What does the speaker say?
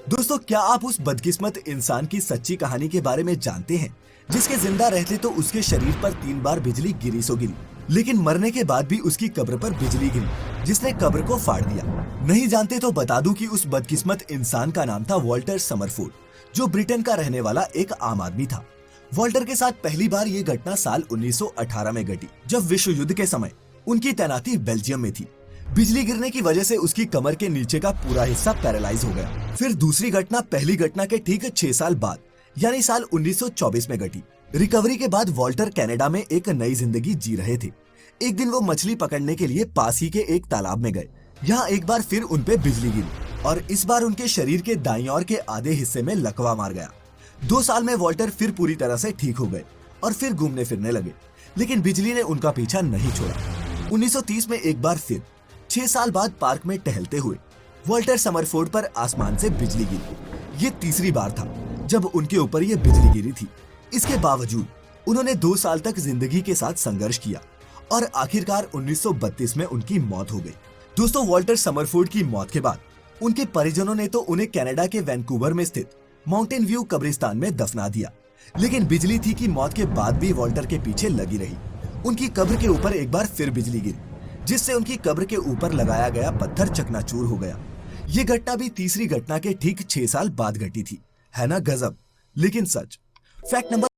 दोस्तों, क्या आप उस बदकिस्मत इंसान की सच्ची कहानी के बारे में जानते हैं, जिसके जिंदा रहते तो उसके शरीर पर 3 बार बिजली गिरी सो गिरी, लेकिन मरने के बाद भी उसकी कब्र पर बिजली गिरी, जिसने कब्र को फाड़ दिया। नहीं जानते तो बता दूं कि उस बदकिस्मत इंसान का नाम था वॉल्टर समरफोर्ड, जो ब्रिटेन का रहने वाला एक आम आदमी था। वॉल्टर के साथ पहली बार ये घटना साल 1918 में घटी, जब विश्व युद्ध के समय उनकी तैनाती बेल्जियम में थी। बिजली गिरने की वजह से उसकी कमर के नीचे का पूरा हिस्सा पैरालाइज हो गया। फिर दूसरी घटना पहली घटना के ठीक 6 साल बाद यानी साल 1924 में घटी। रिकवरी के बाद वॉल्टर कनाडा में एक नई जिंदगी जी रहे थे। एक दिन वो मछली पकड़ने के लिए पास ही के एक तालाब में गए। यहाँ एक बार फिर उन पे बिजली गिरी और इस बार उनके शरीर के दाईं ओर के आधे हिस्से में लकवा मार गया। 2 साल में वॉल्टर फिर पूरी तरह से ठीक हो गए और फिर घूमने फिरने लगे, लेकिन बिजली ने उनका पीछा नहीं छोड़ा। 1930 में एक बार फिर 6 साल बाद पार्क में टहलते हुए वॉल्टर समरफोर्ड पर आसमान से बिजली गिरी। ये तीसरी बार था जब उनके ऊपर ये बिजली गिरी थी। इसके बावजूद उन्होंने 2 साल तक जिंदगी के साथ संघर्ष किया और आखिरकार 1932 में उनकी मौत हो गई। दोस्तों, वॉल्टर समरफोर्ड की मौत के बाद उनके परिजनों ने तो उन्हें कनाडा के वैंकूवर में स्थित माउंटेन व्यू कब्रिस्तान में दफना दिया, लेकिन बिजली थी कि मौत के बाद भी वॉल्टर के पीछे लगी रही। उनकी कब्र के ऊपर एक बार फिर बिजली गिरी, जिससे उनकी कब्र के ऊपर लगाया गया पत्थर चकनाचूर हो गया। ये घटना भी तीसरी घटना के ठीक 6 साल बाद घटी थी। है ना गजब, लेकिन सच। Fact number